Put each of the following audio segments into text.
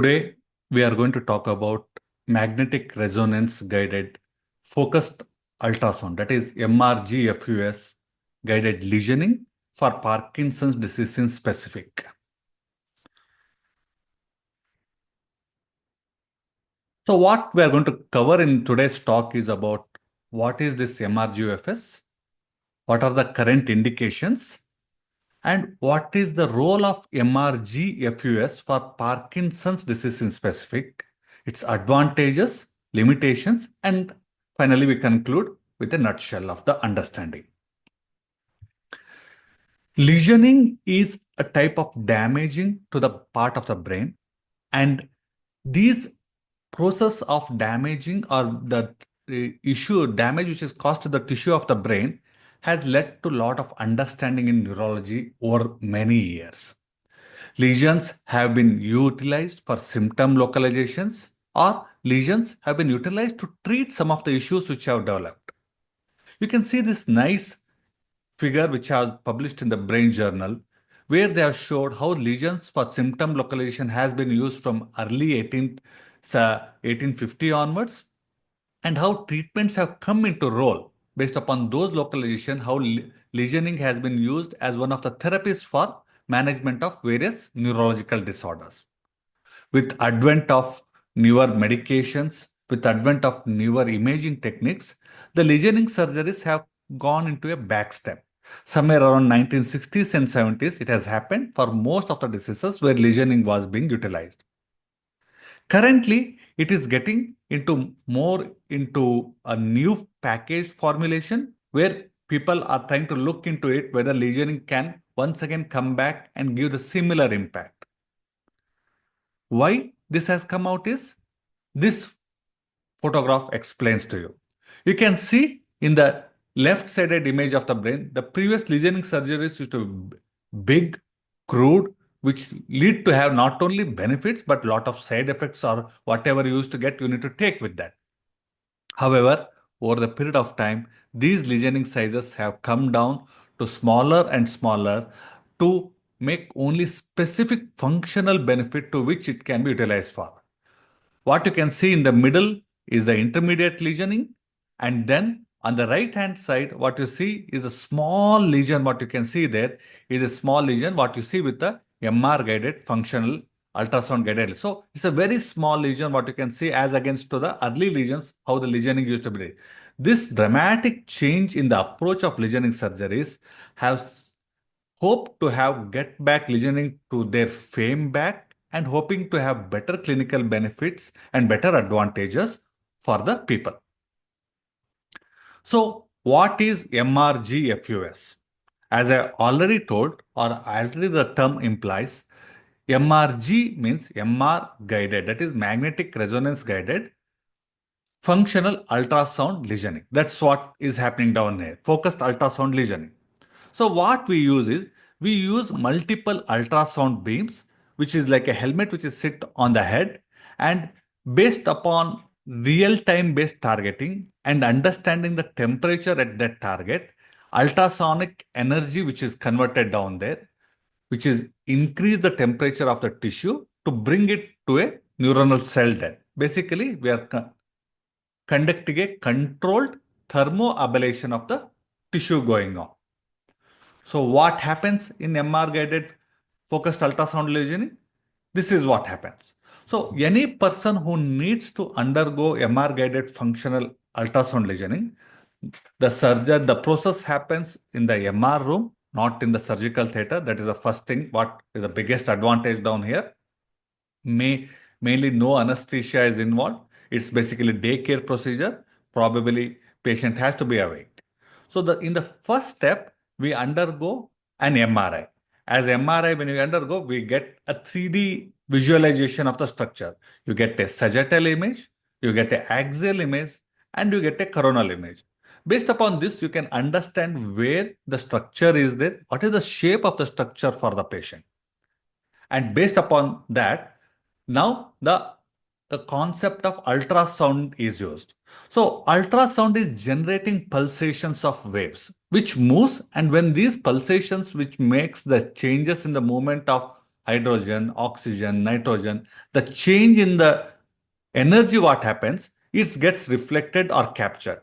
Today, we are going to talk about magnetic resonance guided focused ultrasound, that is MRgFUS guided lesioning for Parkinson's disease in specific. So, what we are going to cover in today's talk is about what is this MRgFS, what are the current indications, and what is the role of MRgFUS for Parkinson's disease in specific, its advantages, limitations, and finally we conclude with a nutshell of the understanding. Lesioning is a type of damaging to the part of the brain, and these process of damaging or the issue damage which is caused to the tissue of the brain has led to a lot of understanding in neurology over many years. Lesions have been utilized for symptom localizations, or lesions have been utilized to treat some of the issues which have developed. You can see this nice figure which was published in the Brain Journal, where they have showed how lesions for symptom localization has been used from early 1850 onwards, and how treatments have come into role based upon those localization, how lesioning has been used as one of the therapies for management of various neurological disorders. With advent of newer medications, with advent of newer imaging techniques, the lesioning surgeries have gone into a back step. Somewhere around 1960s and 70s, it has happened for most of the diseases where lesioning was being utilized. Currently, it is getting into more into a new package formulation where people are trying to look into it whether lesioning can once again come back and give the similar impact. Why this has come out is this photograph explains to you. You can see in the left-sided image of the brain, the previous lesioning surgeries used to be big, crude, which lead to have not only benefits but lot of side effects or whatever you used to get, you need to take with that. However, over the period of time, these lesioning sizes have come down to smaller and smaller to make only specific functional benefit to which it can be utilized for. What you can see in the middle is the intermediate lesioning, and then on the right hand side, what you see is a small lesion. What you can see there is a small lesion, what you see with the MR guided functional ultrasound guided. So it's a very small lesion, what you can see as against to the early lesions, how the lesioning used to be. This dramatic change in the approach of lesioning surgeries has hope to have get back lesioning to their fame back and hoping to have better clinical benefits and better advantages for the people. So, what is MRgFUS? As I already told, or already the term implies, MRG means MR guided, that is magnetic resonance guided functional ultrasound lesioning. That's what is happening down here, focused ultrasound lesioning. So what we use is, we use multiple ultrasound beams, which is like a helmet which is sit on the head, and based upon real-time based targeting and understanding the temperature at that target, ultrasonic energy which is converted down there, which is increase the temperature of the tissue to bring it to a neuronal cell death. Basically, we are conducting a controlled thermoablation of the tissue going on. So what happens in MR guided focused ultrasound lesioning? This is what happens. So any person who needs to undergo MR guided functional ultrasound lesioning, the process happens in the MR room, not in the surgical theater. That is the first thing. What is the biggest advantage down here? Mainly no anesthesia is involved. It's basically daycare procedure. Probably patient has to be awake. So in the first step, we undergo an MRI. As MRI, when you undergo, we get a 3D visualization of the structure. You get a sagittal image, you get an axial image, and you get a coronal image. Based upon this, you can understand where the structure is there, what is the shape of the structure for the patient. And based upon that, now the concept of ultrasound is used. So ultrasound is generating pulsations of waves which moves, and when these pulsations which makes the changes in the movement of hydrogen, oxygen, nitrogen, the change in the energy, what happens, it gets reflected or captured.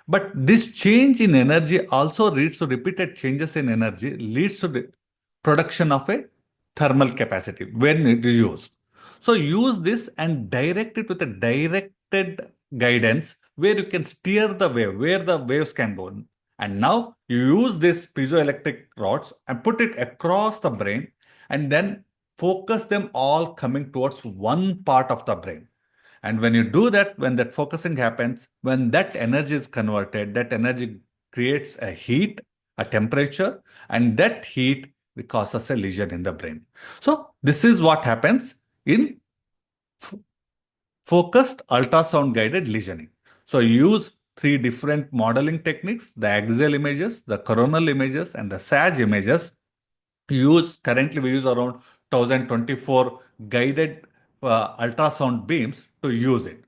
But this change in energy also leads to repeated changes in energy, leads to the production of a thermal capacity when it is used. So use this and direct it with a directed guidance where you can steer the wave, where the waves can go. And now you use this piezoelectric rods and put it across the brain and then focus them all coming towards one part of the brain. And when you do that, when that focusing happens, when that energy is converted, that energy creates a heat, a temperature, and that heat causes a lesion in the brain. So this is what happens in focused ultrasound guided lesioning. So you use three different modeling techniques: the axial images, the coronal images, and the SAG images. Currently we use around 1024 guided ultrasound beams to use it.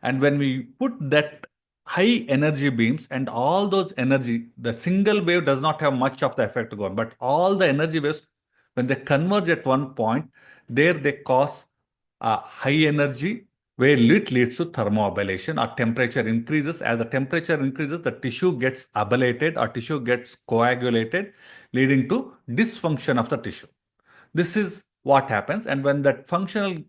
And when we put that high energy beams and all those energy, the single wave does not have much of the effect going, but all the energy waves, when they converge at one point, there they cause high energy where it leads to thermoablation or temperature increases. As the temperature increases, the tissue gets ablated or tissue gets coagulated, leading to dysfunction of the tissue. This is what happens. And when that functional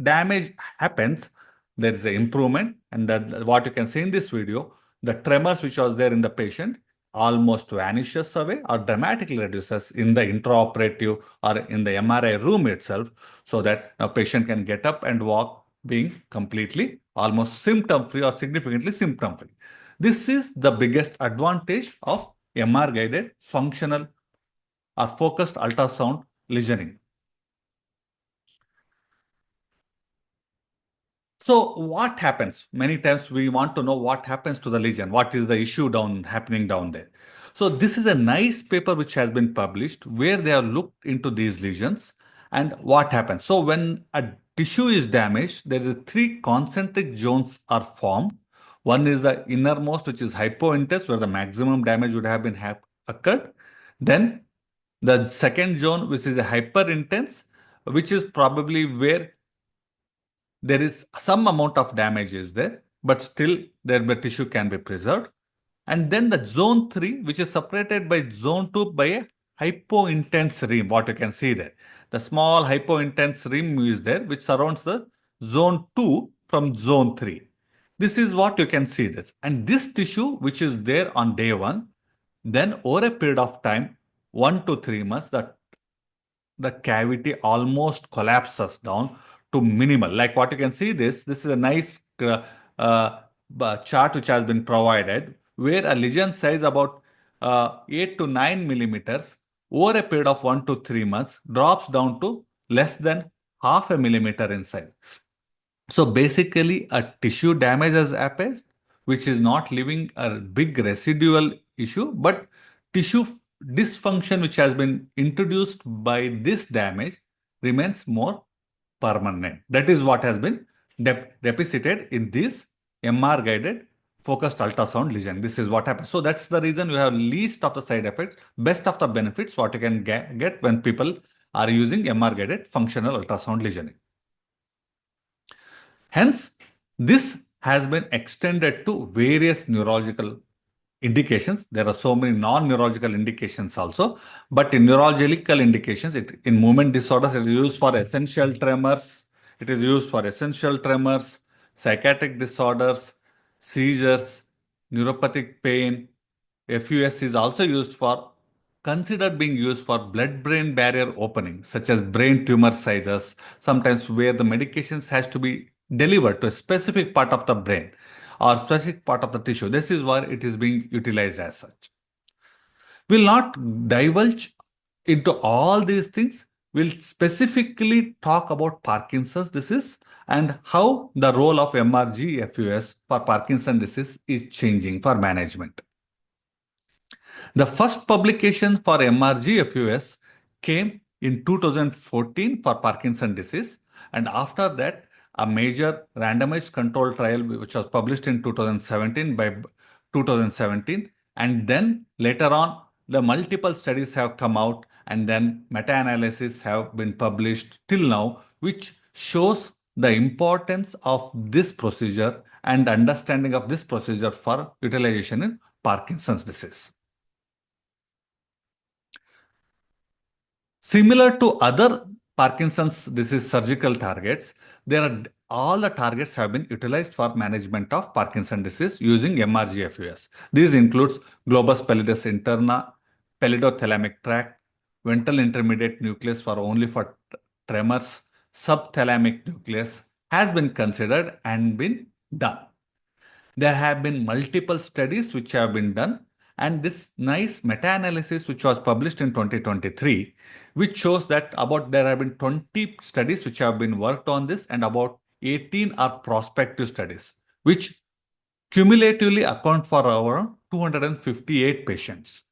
damage happens, there is an improvement. And that, what you can see in this video, the tremors which was there in the patient almost vanishes away or dramatically reduces in the intraoperative or in the MRI room itself, so that a patient can get up and walk being completely almost symptom free or significantly symptom free. This is the biggest advantage of MR guided functional or focused ultrasound lesioning. So what happens? Many times we want to know what happens to the lesion. What is the issue happening down there? So this is a nice paper which has been published where they have looked into these lesions and what happens. So when a tissue is damaged, there is three concentric zones are formed. One is the innermost, which is hypointense, where the maximum damage would have been occurred. Then the second zone, which is a hyperintense, which is probably where there is some amount of damage is there, but still the tissue can be preserved. And then the zone 3, which is separated by zone 2 by a hypointense rim, what you can see there. The small hypointense rim is there, which surrounds the zone 2 from zone 3. This is what you can see this. And this tissue, which is there on day 1, then over a period of time, 1 to 3 months, the cavity almost collapses down to minimal. Like what you can see this is a nice chart which has been provided where a lesion size about 8 to 9 millimeters over a period of 1 to 3 months drops down to less than half a millimeter in size. So basically a tissue damage has happened, which is not leaving a big residual issue, but tissue dysfunction which has been introduced by this damage remains more permanent. That is what has been depicted in this MR guided focused ultrasound lesion. This is what happens. So that's the reason we have least of the side effects, best of the benefits what you can get when people are using MR guided functional ultrasound lesioning. Hence, this has been extended to various neurological indications. There are so many non-neurological indications also, but in neurological indications, in movement disorders, it is used for essential tremors. It is used for essential tremors, psychiatric disorders, seizures, neuropathic pain. FUS is also used for considered being used for blood-brain barrier opening, such as brain tumor sizes, sometimes where the medications has to be delivered to a specific part of the brain or specific part of the tissue. This is where it is being utilized as such. We'll not divulge into all these things. We'll specifically talk about Parkinson's disease and how the role of MRgFUS for Parkinson's disease is changing for management. The first publication for MRgFUS came in 2014 for Parkinson disease, and after that, a major randomized control trial which was published in 2017 by 2017, and then later on, the multiple studies have come out, and then meta-analysis have been published till now, which shows the importance of this procedure and understanding of this procedure for utilization in Parkinson's disease. Similar to other Parkinson's disease surgical targets, all the targets have been utilized for management of Parkinson's disease using MRgFUS. These includes globus pallidus interna, pallidothalamic tract, ventral intermediate nucleus for only for tremors, subthalamic nucleus has been considered and been done. There have been multiple studies which have been done, and this nice meta-analysis which was published in 2023, which shows that there have been 20 studies which have been worked on this, and about 18 are prospective studies, which cumulatively account for around 258 patients.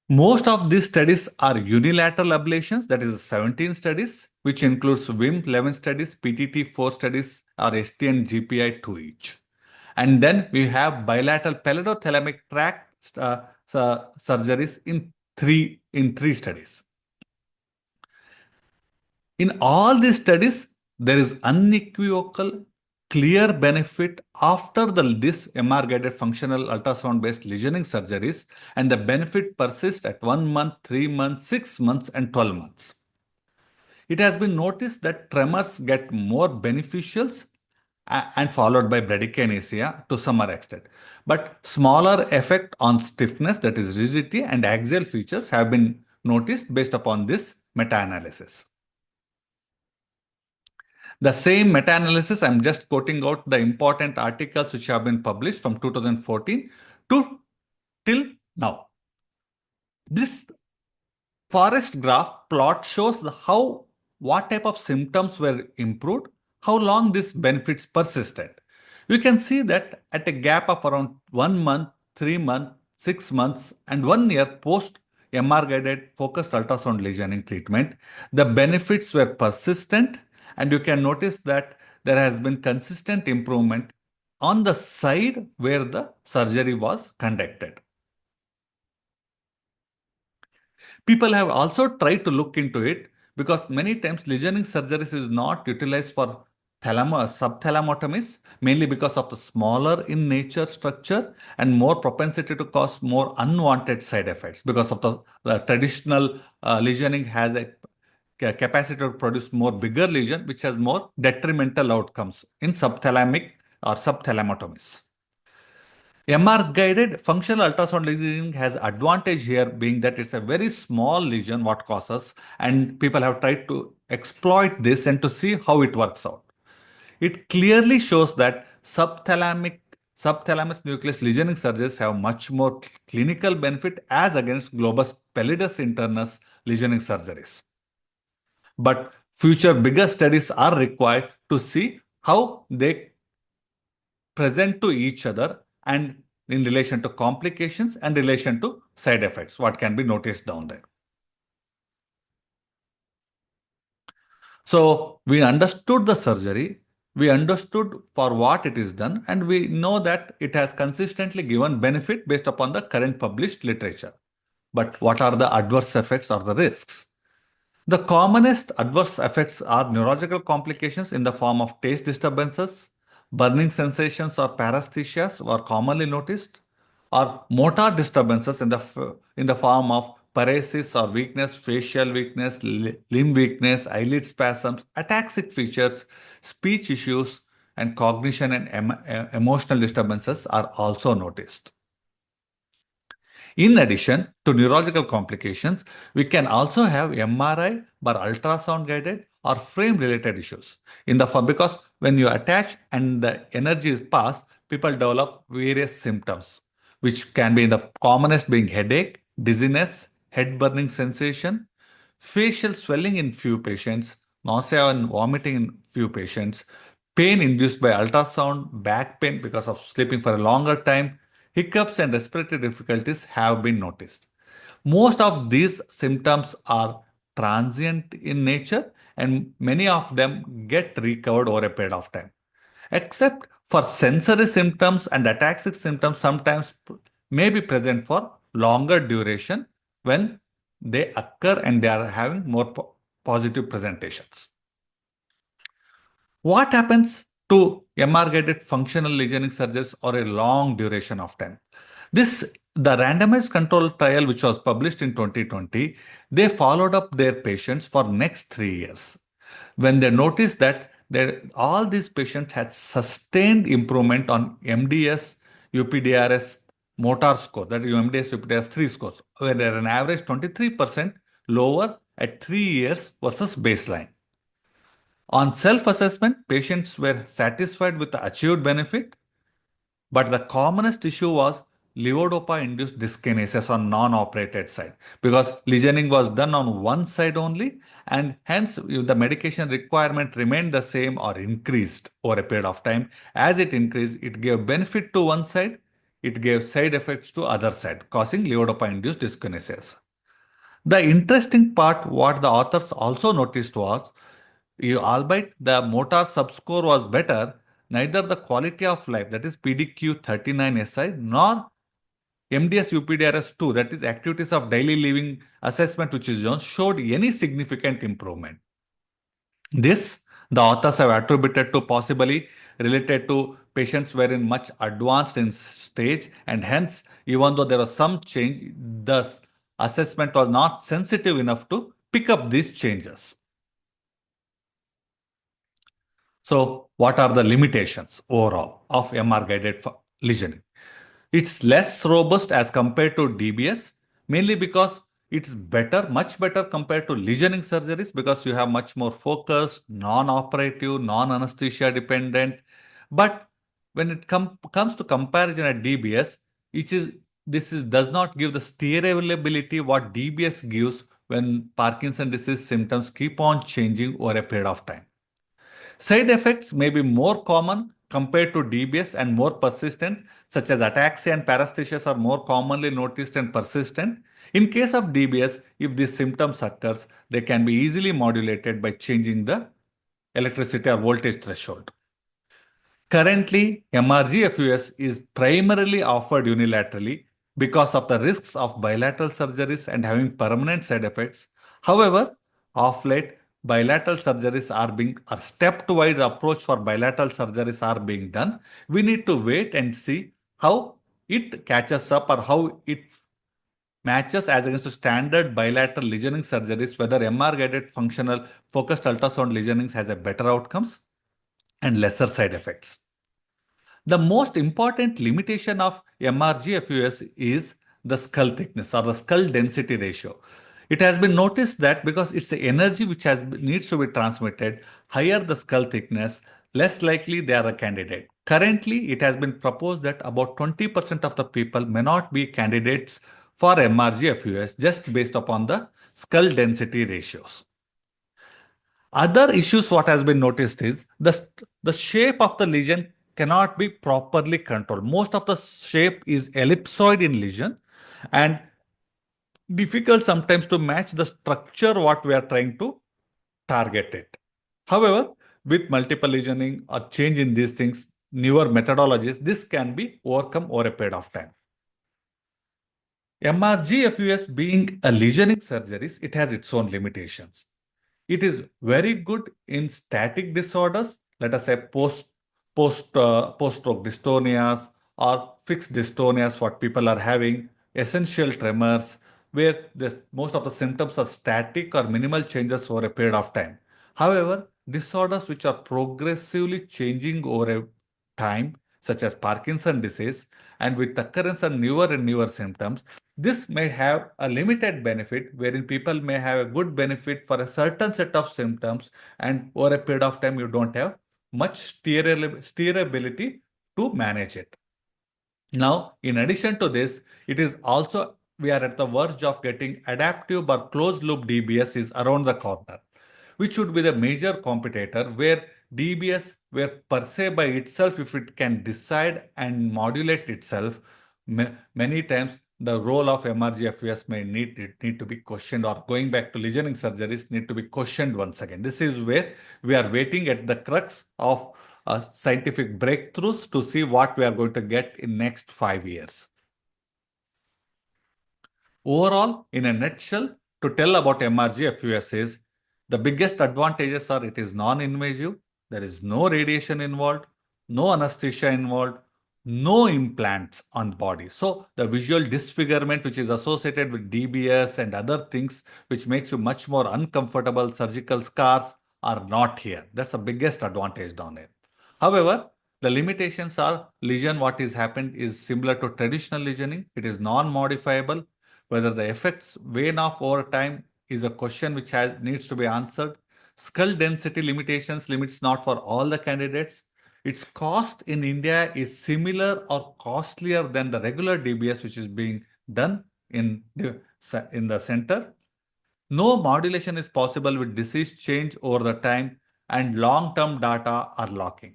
Most of these studies are unilateral ablations, that is 17 studies, which includes WIM 11 studies, PTT 4 studies, or ST and GPI 2 each. And then we have bilateral pallidothalamic tract surgeries in three studies. In all these studies, there is unequivocal, clear benefit after this MR-guided functional ultrasound-based lesioning surgeries, and the benefit persists at 1 month, 3 months, 6 months, and 12 months. It has been noticed that tremors get more beneficials and followed by bradykinesia to some extent. But smaller effect on stiffness, that is rigidity, and axial features have been noticed based upon this meta-analysis. The same meta-analysis, I'm just quoting out the important articles which have been published from 2014 to till now. This forest graph plot shows what type of symptoms were improved, how long these benefits persisted. You can see that at a gap of around 1 month, 3 months, 6 months, and 1 year post MR-guided focused ultrasound lesioning treatment, the benefits were persistent, and you can notice that there has been consistent improvement on the side where the surgery was conducted. People have also tried to look into it because many times lesioning surgeries is not utilized for subthalamotomies, mainly because of the smaller in nature structure and more propensity to cause more unwanted side effects because of the traditional lesioning has a capacity to produce more bigger lesion, which has more detrimental outcomes in subthalamic or subthalamotomies. MR-guided functional ultrasound lesioning has advantage here being that it's a very small lesion what causes, and people have tried to exploit this and to see how it works out. It clearly shows that subthalamus nucleus lesioning surgeries have much more clinical benefit as against globus pallidus internus lesioning surgeries. But future bigger studies are required to see how they present to each other and in relation to complications and relation to side effects, what can be noticed down there. So we understood the surgery, we understood for what it is done, and we know that it has consistently given benefit based upon the current published literature. But what are the adverse effects or the risks? The commonest adverse effects are neurological complications in the form of taste disturbances, burning sensations or paresthesias are commonly noticed, or motor disturbances in the form of paresis or weakness, facial weakness, limb weakness, eyelid spasms, ataxic features, speech issues, and cognition and emotional disturbances are also noticed. In addition to neurological complications, we can also have MRI or ultrasound guided or frame related issues because when you attach and the energy is passed, people develop various symptoms, which can be in the commonest being headache, dizziness, head burning sensation, facial swelling in few patients, nausea and vomiting in few patients, pain induced by ultrasound, back pain because of sleeping for a longer time, hiccups and respiratory difficulties have been noticed. Most of these symptoms are transient in nature and many of them get recovered over a period of time. Except for sensory symptoms and ataxic symptoms sometimes may be present for longer duration when they occur and they are having more positive presentations. What happens to MR-guided functional lesioning surgeries or a long duration of time? The randomized control trial, which was published in 2020, they followed up their patients for next 3 years. When they noticed that all these patients had sustained improvement on MDS, UPDRS, motor score, that is MDS, UPDRS 3 scores, where they're an average 23% lower at 3 years versus baseline. On self-assessment, patients were satisfied with the achieved benefit, but the commonest issue was levodopa-induced dyskinesis on non-operated side because lesioning was done on one side only, and hence the medication requirement remained the same or increased over a period of time. As it increased, it gave benefit to one side, it gave side effects to other side, causing levodopa-induced dyskinesis. The interesting part, what the authors also noticed was, albeit the motor subscore was better, neither the quality of life, that is PDQ-39SI, nor MDS UPDRS-2, that is activities of daily living assessment, which is known, showed any significant improvement. This, the authors have attributed to possibly related to patients were in much advanced in stage, and hence, even though there was some change, the assessment was not sensitive enough to pick up these changes. So, what are the limitations overall of MR-guided lesioning? It's less robust as compared to DBS, mainly because it's better, much better compared to lesioning surgeries because you have much more focused, non-operative, non-anesthesia dependent. But when it comes to comparison at DBS, does not give the steerability what DBS gives when Parkinson disease symptoms keep on changing over a period of time. Side effects may be more common compared to DBS and more persistent, such as ataxia and paresthesias are more commonly noticed and persistent. In case of DBS, if these symptoms occurs, they can be easily modulated by changing the electricity or voltage threshold. Currently, MRgFUS is primarily offered unilaterally because of the risks of bilateral surgeries and having permanent side effects. However, of late, bilateral surgeries a stepwise approach for bilateral surgeries are being done. We need to wait and see how it catches up or how it matches as against to standard bilateral lesioning surgeries, whether MR-guided functional focused ultrasound lesionings has a better outcomes and lesser side effects. The most important limitation of MRgFUS is the skull thickness or the skull density ratio. It has been noticed that because it's the energy which needs to be transmitted, higher the skull thickness, less likely they are a candidate. Currently, it has been proposed that about 20% of the people may not be candidates for MRgFUS just based upon the skull density ratios. Other issues what has been noticed is the shape of the lesion cannot be properly controlled. Most of the shape is ellipsoid in lesion and difficult sometimes to match the structure what we are trying to target it. However, with multiple lesioning or change in these things, newer methodologies, this can be overcome over a period of time. MRgFUS being a lesioning surgeries, it has its own limitations. It is very good in static disorders, let us say post-stroke dystonias or fixed dystonias, what people are having, essential tremors, where most of the symptoms are static or minimal changes over a period of time. However, disorders which are progressively changing over a time, such as Parkinson disease, and with occurrence of newer and newer symptoms, this may have a limited benefit wherein people may have a good benefit for a certain set of symptoms, and over a period of time, you don't have much steerability to manage it. Now, in addition to this, we are at the verge of getting adaptive but closed loop DBS is around the corner, which would be the major competitor where DBS, where per se by itself, if it can decide and modulate itself, many times the role of MRgFUS may need to be questioned, or going back to lesioning surgeries need to be questioned once again. This is where we are waiting at the crux of scientific breakthroughs to see what we are going to get in next 5 years. Overall, in a nutshell, to tell about MRgFUS is the biggest advantages are it is non-invasive, there is no radiation involved, no anesthesia involved, no implants on body. So the visual disfigurement which is associated with DBS and other things which makes you much more uncomfortable, surgical scars are not here. That's the biggest advantage down here. However, the limitations are lesion what is happened is similar to traditional lesioning. It is non-modifiable. Whether the effects wane off over time is a question which needs to be answered. Skull density limitations limits not for all the candidates. Its cost in India is similar or costlier than the regular DBS which is being done in the center. No modulation is possible with disease change over the time and long-term data are lacking.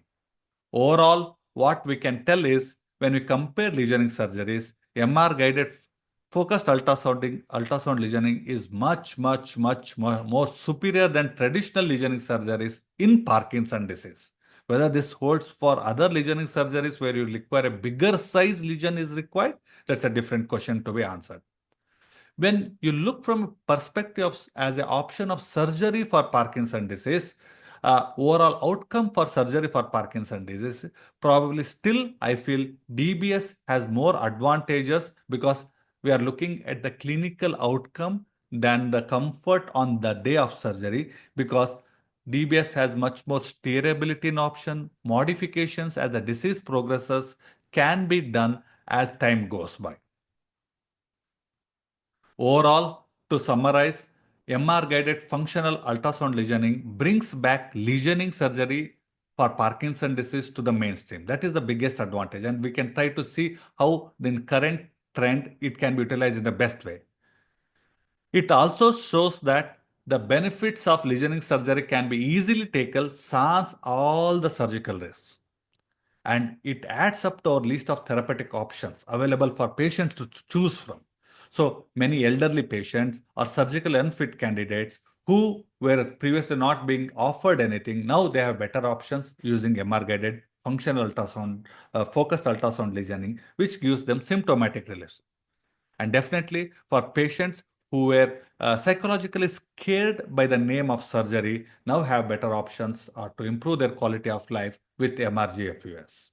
Overall, what we can tell is when we compare lesioning surgeries, MR guided focused ultrasound lesioning is much more superior than traditional lesioning surgeries in Parkinson disease. Whether this holds for other lesioning surgeries where you require a bigger size lesion is required, that's a different question to be answered. When you look from a perspective as an option of surgery for Parkinson disease, overall outcome for surgery for Parkinson disease, probably still I feel DBS has more advantages because we are looking at the clinical outcome than the comfort on the day of surgery because DBS has much more steerability in option, modifications as the disease progresses can be done as time goes by. Overall, to summarize, MR-guided functional ultrasound lesioning brings back lesioning surgery for Parkinson disease to the mainstream. That is the biggest advantage, and we can try to see how in current trend it can be utilized in the best way. It also shows that the benefits of lesioning surgery can be easily taken sans all the surgical risks, and it adds up to our list of therapeutic options available for patients to choose from. So many elderly patients or surgically unfit candidates who were previously not being offered anything, now they have better options using MR guided functional ultrasound, focused ultrasound lesioning, which gives them symptomatic relief. And definitely for patients who were psychologically scared by the name of surgery, now have better options to improve their quality of life with MRgFUS.